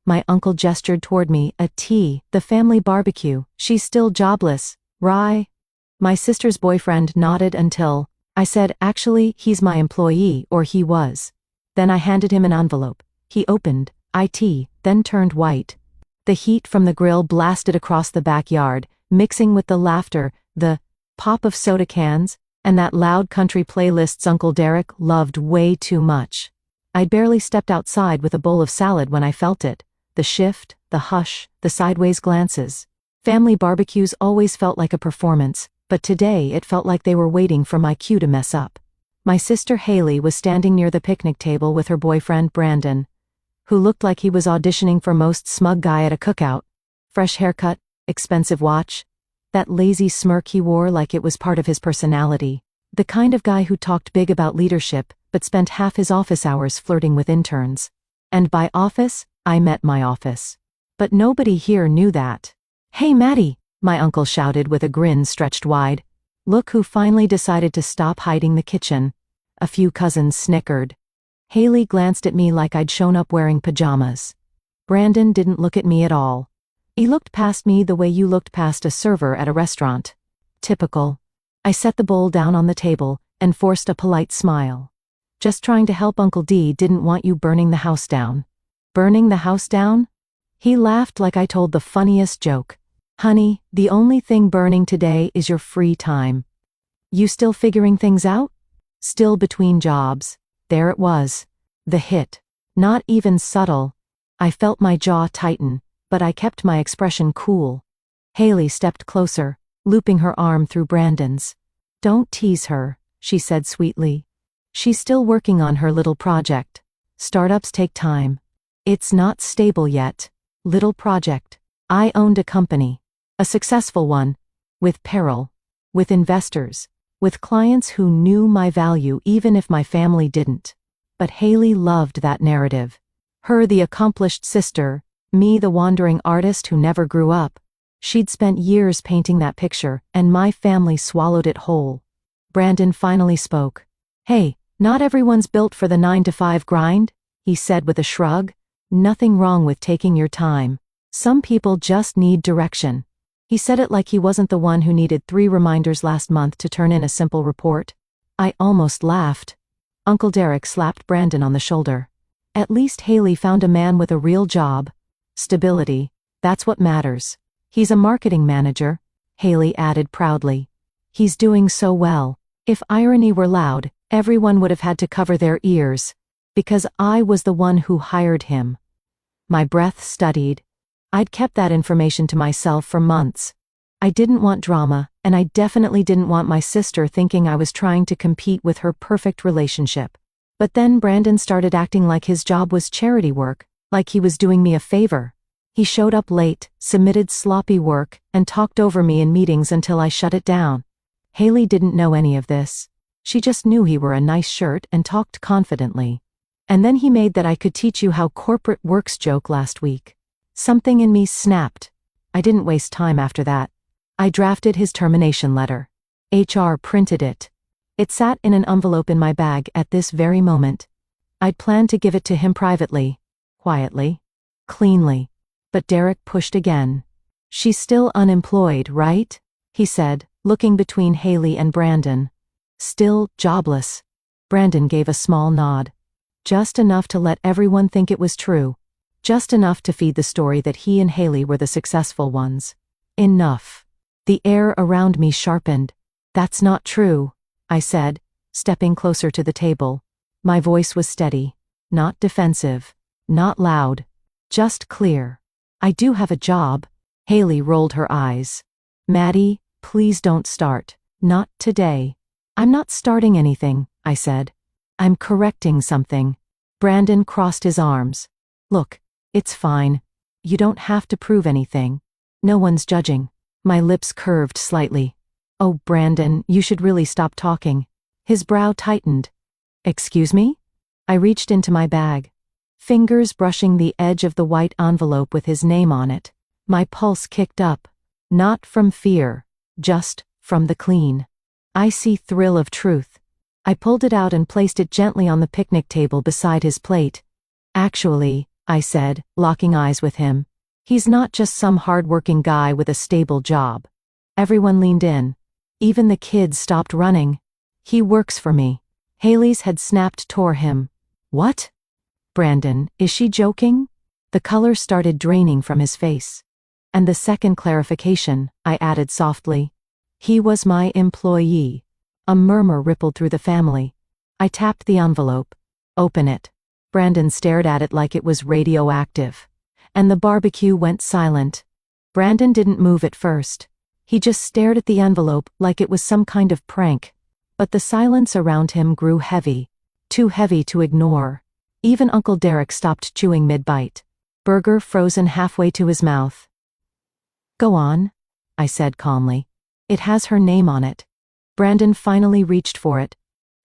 My uncle gestured toward me, a tea, the family barbecue. She's still jobless, Righ? My sister's boyfriend nodded until I said, actually, he's my employee, or he was. Then I handed him an envelope. He opened, IT, then turned white. The heat from the grill blasted across the backyard, mixing with the laughter, the pop of soda cans, and that loud country playlists Uncle Derek loved way too much. I'd barely stepped outside with a bowl of salad when I felt it. The shift, the hush, the sideways glances. Family barbecues always felt like a performance, but today it felt like they were waiting for my cue to mess up. My sister Haley was standing near the picnic table with her boyfriend Brandon, who looked like he was auditioning for most smug guy at a cookout. Fresh haircut, expensive watch, that lazy smirk he wore like it was part of his personality. The kind of guy who talked big about leadership, but spent half his office hours flirting with interns. And by office, I meant my office. But nobody here knew that. "Hey Maddie," my uncle shouted with a grin stretched wide. Look who finally decided to stop hiding the kitchen. A few cousins snickered. Haley glanced at me like I'd shown up wearing pajamas. Brandon didn't look at me at all. He looked past me the way you looked past a server at a restaurant. Typical. I set the bowl down on the table and forced a polite smile. Just trying to help Uncle D didn't want you burning the house down. Burning the house down? He laughed like I told the funniest joke. Honey, the only thing burning today is your free time. You still figuring things out? Still between jobs. There it was. The hit. Not even subtle. I felt my jaw tighten, but I kept my expression cool. Haley stepped closer, looping her arm through Brandon's. Don't tease her, she said sweetly. She's still working on her little project. Startups take time. It's not stable yet. Little project. I owned a company. A successful one. With peril. With investors. With clients who knew my value even if my family didn't. But Haley loved that narrative. Her the accomplished sister, me the wandering artist who never grew up. She'd spent years painting that picture, and my family swallowed it whole. Brandon finally spoke. Hey, not everyone's built for the 9-to-5 grind, he said with a shrug. Nothing wrong with taking your time. Some people just need direction. He said it like he wasn't the one who needed 3 reminders last month to turn in a simple report. I almost laughed. Uncle Derek slapped Brandon on the shoulder. At least Haley found a man with a real job. Stability. That's what matters. He's a marketing manager, Haley added proudly. He's doing so well. If irony were loud, everyone would have had to cover their ears. Because I was the one who hired him. My breath steadied. I'd kept that information to myself for months. I didn't want drama, and I definitely didn't want my sister thinking I was trying to compete with her perfect relationship. But then Brandon started acting like his job was charity work, like he was doing me a favor. He showed up late, submitted sloppy work, and talked over me in meetings until I shut it down. Haley didn't know any of this. She just knew he wore a nice shirt and talked confidently. And then he made that I could teach you how corporate works joke last week. Something in me snapped. I didn't waste time after that. I drafted his termination letter. HR printed it. It sat in an envelope in my bag at this very moment. I'd planned to give it to him privately, quietly, cleanly. But Derek pushed again. She's still unemployed, right? He said, looking between Haley and Brandon. Still jobless. Brandon gave a small nod. Just enough to let everyone think it was true. Just enough to feed the story that he and Haley were the successful ones. Enough. The air around me sharpened. That's not true, I said, stepping closer to the table. My voice was steady. Not defensive. Not loud. Just clear. I do have a job. Haley rolled her eyes. Maddie, please don't start. Not today. I'm not starting anything, I said. I'm correcting something. Brandon crossed his arms. Look, it's fine. You don't have to prove anything. No one's judging. My lips curved slightly. Oh, Brandon, you should really stop talking. His brow tightened. Excuse me? I reached into my bag. Fingers brushing the edge of the white envelope with his name on it. My pulse kicked up. Not from fear. Just from the clean. Icy thrill of truth. I pulled it out and placed it gently on the picnic table beside his plate. Actually, I said, locking eyes with him. He's not just some hard-working guy with a stable job. Everyone leaned in. Even the kids stopped running. He works for me. Haley's head snapped toward him. What? Brandon, is she joking? The color started draining from his face. And the second clarification, I added softly. He was my employee. A murmur rippled through the family. I tapped the envelope. Open it. Brandon stared at it like it was radioactive. And the barbecue went silent. Brandon didn't move at first. He just stared at the envelope like it was some kind of prank. But the silence around him grew heavy. Too heavy to ignore. Even Uncle Derek stopped chewing mid-bite. Burger frozen halfway to his mouth. Go on, I said calmly. It has her name on it. Brandon finally reached for it.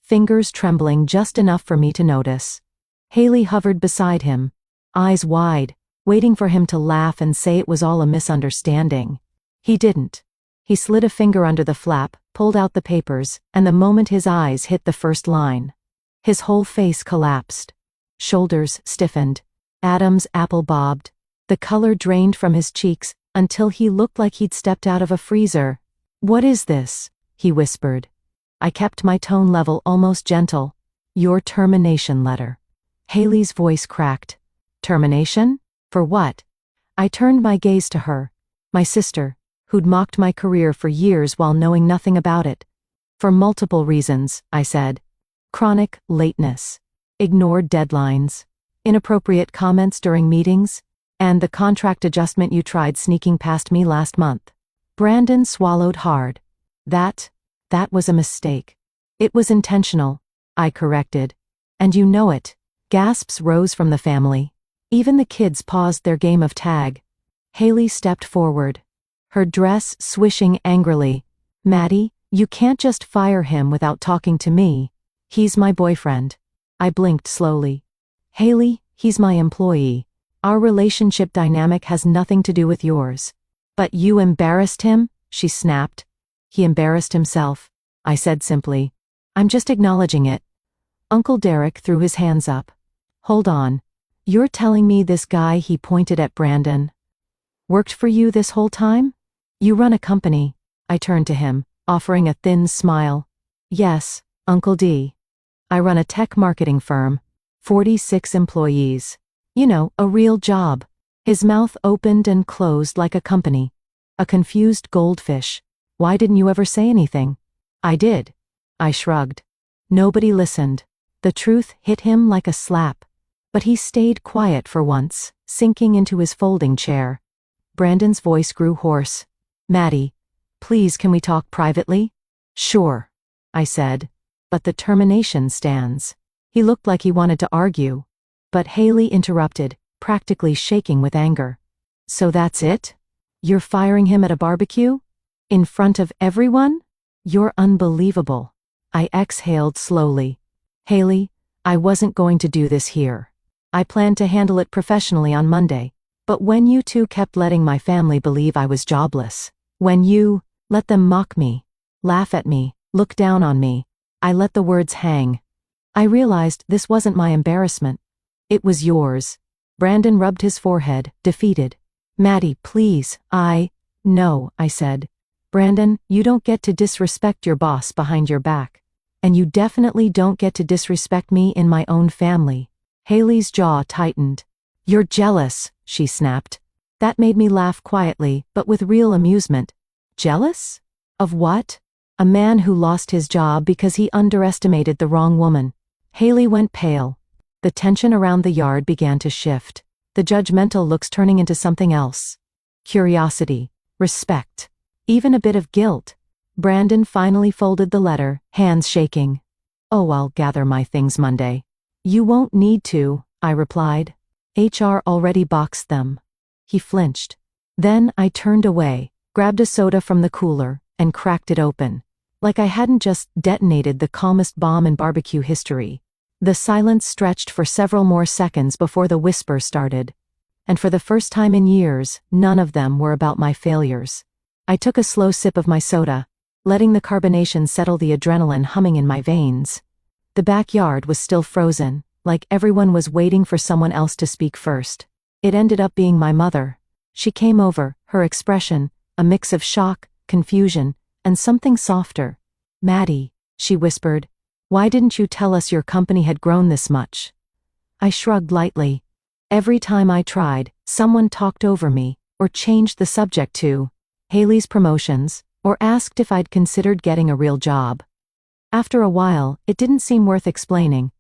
Fingers trembling just enough for me to notice. Haley hovered beside him. Eyes wide, waiting for him to laugh and say it was all a misunderstanding. He didn't. He slid a finger under the flap, pulled out the papers, and the moment his eyes hit the first line, his whole face collapsed. Shoulders stiffened. Adam's apple bobbed. The color drained from his cheeks until he looked like he'd stepped out of a freezer. What is this? He whispered. I kept my tone level, almost gentle. Your termination letter. Haley's voice cracked. Termination? For what? I turned my gaze to her. My sister, who'd mocked my career for years while knowing nothing about it. For multiple reasons, I said. Chronic lateness. Ignored deadlines. Inappropriate comments during meetings. And the contract adjustment you tried sneaking past me last month. Brandon swallowed hard. That was a mistake. It was intentional, I corrected. And you know it. Gasps rose from the family. Even the kids paused their game of tag. Haley stepped forward. Her dress swishing angrily. Maddie, you can't just fire him without talking to me. He's my boyfriend. I blinked slowly. Haley, he's my employee. Our relationship dynamic has nothing to do with yours. But you embarrassed him? She snapped. He embarrassed himself, I said simply. I'm just acknowledging it. Uncle Derek threw his hands up. Hold on. You're telling me this guy, he pointed at Brandon, worked for you this whole time? You run a company. I turned to him, offering a thin smile. Yes, Uncle D. I run a tech marketing firm. 46 employees. You know, a real job. His mouth opened and closed like a company. A confused goldfish. Why didn't you ever say anything? I did. I shrugged. Nobody listened. The truth hit him like a slap. But he stayed quiet for once, sinking into his folding chair. Brandon's voice grew hoarse. Maddie, please, can we talk privately? Sure, I said. But the termination stands. He looked like he wanted to argue. But Haley interrupted, practically shaking with anger. So that's it? You're firing him at a barbecue? In front of everyone? You're unbelievable. I exhaled slowly. Haley, I wasn't going to do this here. I planned to handle it professionally on Monday. But when you two kept letting my family believe I was jobless, when you let them mock me, laugh at me, look down on me, I let the words hang. I realized this wasn't my embarrassment. It was yours. Brandon rubbed his forehead, defeated. Maddie, please, No, I said. Brandon, you don't get to disrespect your boss behind your back. And you definitely don't get to disrespect me in my own family. Haley's jaw tightened. You're jealous, she snapped. That made me laugh quietly, but with real amusement. Jealous? Of what? A man who lost his job because he underestimated the wrong woman. Haley went pale. The tension around the yard began to shift. The judgmental looks turning into something else. Curiosity, respect, even a bit of guilt. Brandon finally folded the letter, hands shaking. Oh, I'll gather my things Monday. You won't need to, I replied. HR already boxed them. He flinched. Then I turned away, grabbed a soda from the cooler, and cracked it open. Like I hadn't just detonated the calmest bomb in barbecue history. The silence stretched for several more seconds before the whisper started. And for the first time in years, none of them were about my failures. I took a slow sip of my soda, letting the carbonation settle the adrenaline humming in my veins. The backyard was still frozen. like everyone was waiting for someone else to speak first. It ended up being my mother. She came over, her expression, a mix of shock, confusion, and something softer. "Maddie," she whispered, "why didn't you tell us your company had grown this much?" I shrugged lightly. Every time I tried, someone talked over me, or changed the subject to Haley's promotions, or asked if I'd considered getting a real job. After a while, it didn't seem worth explaining.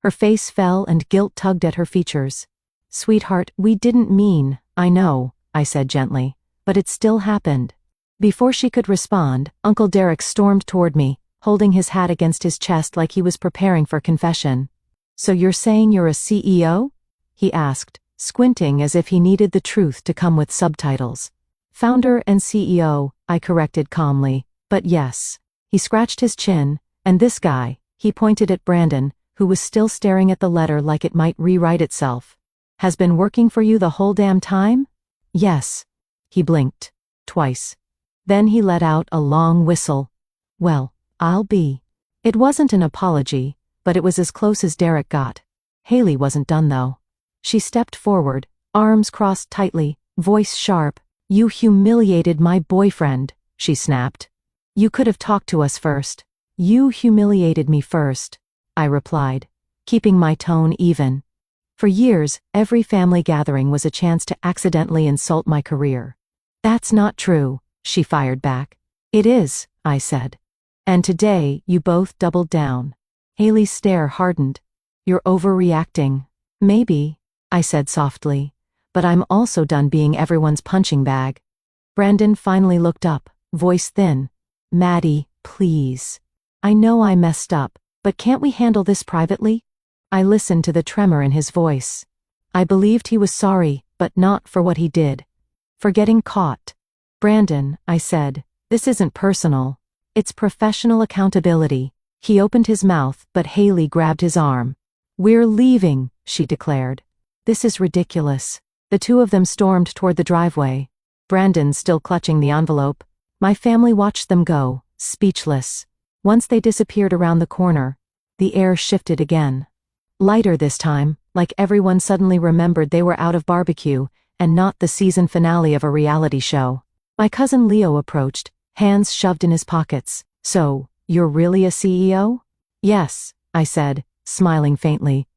Her face fell and guilt tugged at her features. "Sweetheart, we didn't mean, I know," I said gently, "but it still happened." Before she could respond, Uncle Derek stormed toward me, holding his hat against his chest like he was preparing for confession. "So you're saying you're a CEO?" he asked, squinting as if he needed the truth to come with subtitles. "Founder and CEO," I corrected calmly, "but yes." He scratched his chin, and this guy, he pointed at Brandon, who was still staring at the letter like it might rewrite itself, "has been working for you the whole damn time?" "Yes." He blinked. Twice. Then he let out a long whistle. "Well, I'll be." It wasn't an apology, but it was as close as Derek got. Haley wasn't done though. She stepped forward, arms crossed tightly, voice sharp. "You humiliated my boyfriend," she snapped. "You could have talked to us first." "You humiliated me first," I replied, keeping my tone even. For years, every family gathering was a chance to accidentally insult my career. "That's not true," she fired back. "It is," I said. "And today, you both doubled down." Haley's stare hardened. "You're overreacting." "Maybe," I said softly, "but I'm also done being everyone's punching bag." Brandon finally looked up, voice thin. "Maddie, please. I know I messed up, but can't we handle this privately?" I listened to the tremor in his voice. I believed he was sorry, but not for what he did. For getting caught. "Brandon," I said, "this isn't personal. It's professional accountability." He opened his mouth, but Haley grabbed his arm. "We're leaving," she declared. "This is ridiculous." The two of them stormed toward the driveway. Brandon still clutching the envelope. My family watched them go, speechless. Once they disappeared around the corner, the air shifted again. Lighter this time, like everyone suddenly remembered they were out of barbecue, and not the season finale of a reality show. My cousin Leo approached, hands shoved in his pockets. "So, you're really a CEO?" "Yes," I said, smiling faintly.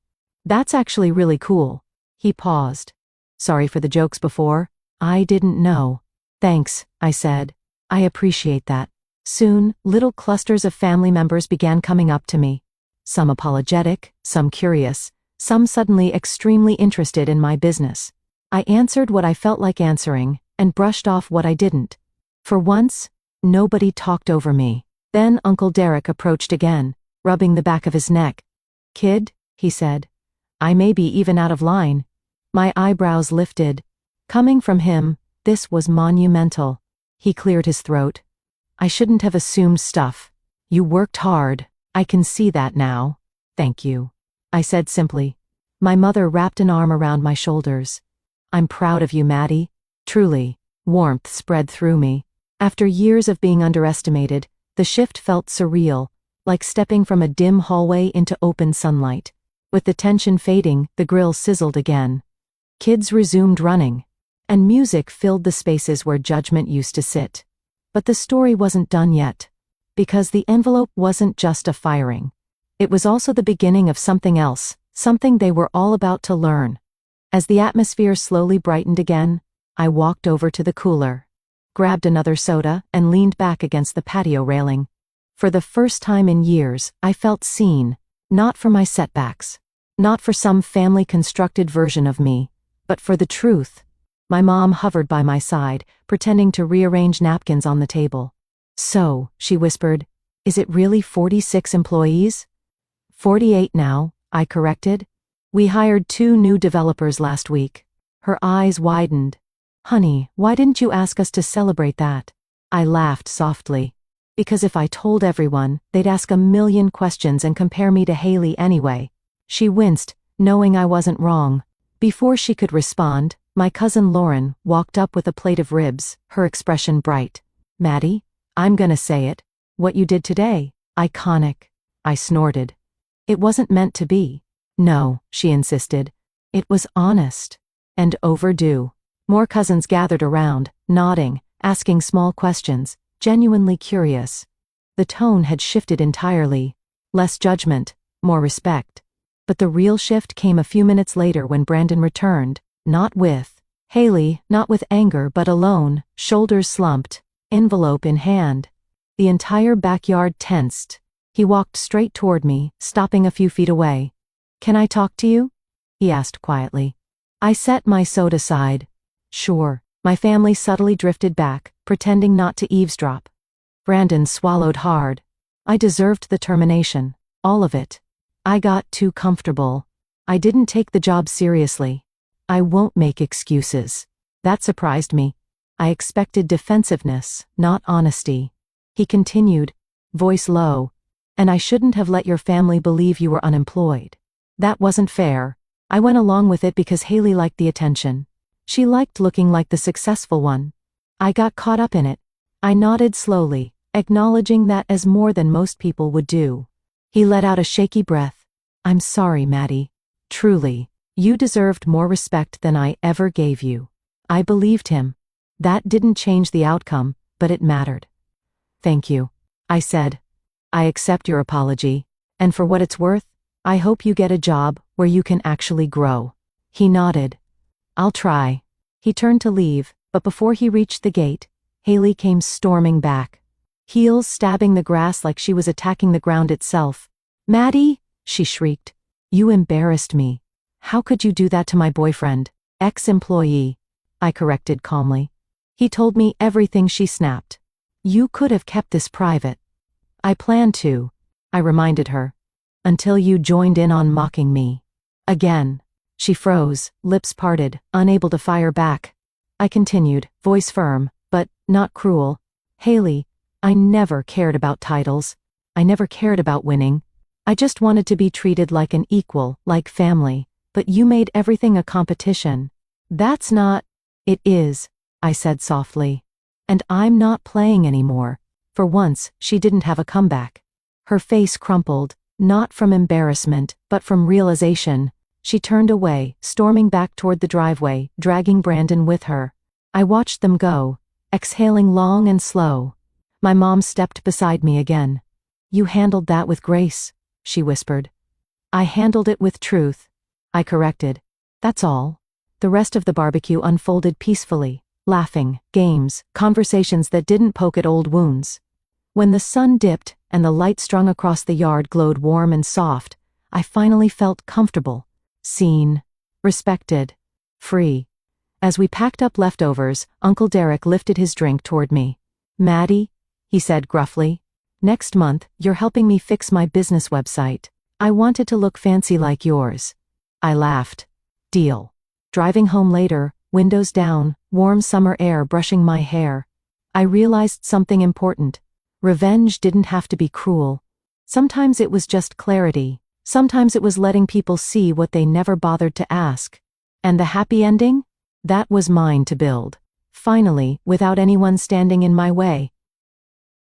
"That's actually really cool." He paused. "Sorry for the jokes before. I didn't know." "Thanks," I said. "I appreciate that." Soon, little clusters of family members began coming up to me. Some apologetic, some curious, some suddenly extremely interested in my business. I answered what I felt like answering, and brushed off what I didn't. For once, nobody talked over me. Then Uncle Derek approached again, rubbing the back of his neck. "Kid," he said, "I may be even out of line." My eyebrows lifted. Coming from him, this was monumental. He cleared his throat. "I shouldn't have assumed stuff. You worked hard. I can see that now. Thank you," I said simply. My mother wrapped an arm around my shoulders. "I'm proud of you, Maddie. Truly." Warmth spread through me. After years of being underestimated, the shift felt surreal, like stepping from a dim hallway into open sunlight. With the tension fading, the grill sizzled again. Kids resumed running, and music filled the spaces where judgment used to sit. But the story wasn't done yet. Because the envelope wasn't just a firing. It was also the beginning of something else, something they were all about to learn. As the atmosphere slowly brightened again, I walked over to the cooler, grabbed another soda, and leaned back against the patio railing. For the first time in years, I felt seen, not for my setbacks, not for some family-constructed version of me, but for the truth. My mom hovered by my side, pretending to rearrange napkins on the table. "So," she whispered, "is it really 46 employees?" 48 now, I corrected. "We hired 2 new developers last week." Her eyes widened. "Honey, why didn't you ask us to celebrate that?" I laughed softly. "Because if I told everyone, they'd ask a million questions and compare me to Haley anyway." She winced, knowing I wasn't wrong. Before she could respond, my cousin Lauren walked up with a plate of ribs, her expression bright. "Maddie, I'm gonna say it. What you did today, iconic." I snorted. "It wasn't meant to be." No, she insisted. It was honest. And overdue. More cousins gathered around, nodding, asking small questions, genuinely curious. The tone had shifted entirely. Less judgment, more respect. But the real shift came a few minutes later when Brandon returned, not with Haley, not with anger but alone, shoulders slumped, envelope in hand. The entire backyard tensed. He walked straight toward me, stopping a few feet away. "Can I talk to you?" he asked quietly. I set my soda aside. Sure. My family subtly drifted back, pretending not to eavesdrop. Brandon swallowed hard. I deserved the termination. All of it. I got too comfortable. I didn't take the job seriously. I won't make excuses. That surprised me. I expected defensiveness, not honesty. He continued, voice low. And I shouldn't have let your family believe you were unemployed. That wasn't fair. I went along with it because Haley liked the attention. She liked looking like the successful one. I got caught up in it. I nodded slowly, acknowledging that as more than most people would do. He let out a shaky breath. I'm sorry, Maddie. Truly. You deserved more respect than I ever gave you. I believed him. That didn't change the outcome, but it mattered. Thank you, I said. I accept your apology, and for what it's worth, I hope you get a job where you can actually grow. He nodded. I'll try. He turned to leave, but before he reached the gate, Haley came storming back. Heels stabbing the grass like she was attacking the ground itself. Maddie, she shrieked. You embarrassed me. How could you do that to my boyfriend, ex-employee? I corrected calmly. He told me everything, she snapped. You could have kept this private. I planned to, I reminded her. Until you joined in on mocking me. Again. She froze, lips parted, unable to fire back. I continued, voice firm, but not cruel. Haley, I never cared about titles. I never cared about winning. I just wanted to be treated like an equal, like family. But you made everything a competition. That's not. It is, I said softly. And I'm not playing anymore. For once, she didn't have a comeback. Her face crumpled, not from embarrassment, but from realization. She turned away, storming back toward the driveway, dragging Brandon with her. I watched them go, exhaling long and slow. My mom stepped beside me again. You handled that with grace, she whispered. I handled it with truth, I corrected. That's all. The rest of the barbecue unfolded peacefully, laughing, games, conversations that didn't poke at old wounds. When the sun dipped and the light strung across the yard glowed warm and soft, I finally felt comfortable. Seen, respected, free. As we packed up leftovers, Uncle Derek lifted his drink toward me. Maddie, he said gruffly, next month you're helping me fix my business website. I want it to look fancy like yours. I laughed. Deal. Driving home later, windows down, warm summer air brushing my hair, I realized something important. Revenge didn't have to be cruel. Sometimes it was just clarity. Sometimes it was letting people see what they never bothered to ask. And the happy ending? That was mine to build. Finally, without anyone standing in my way.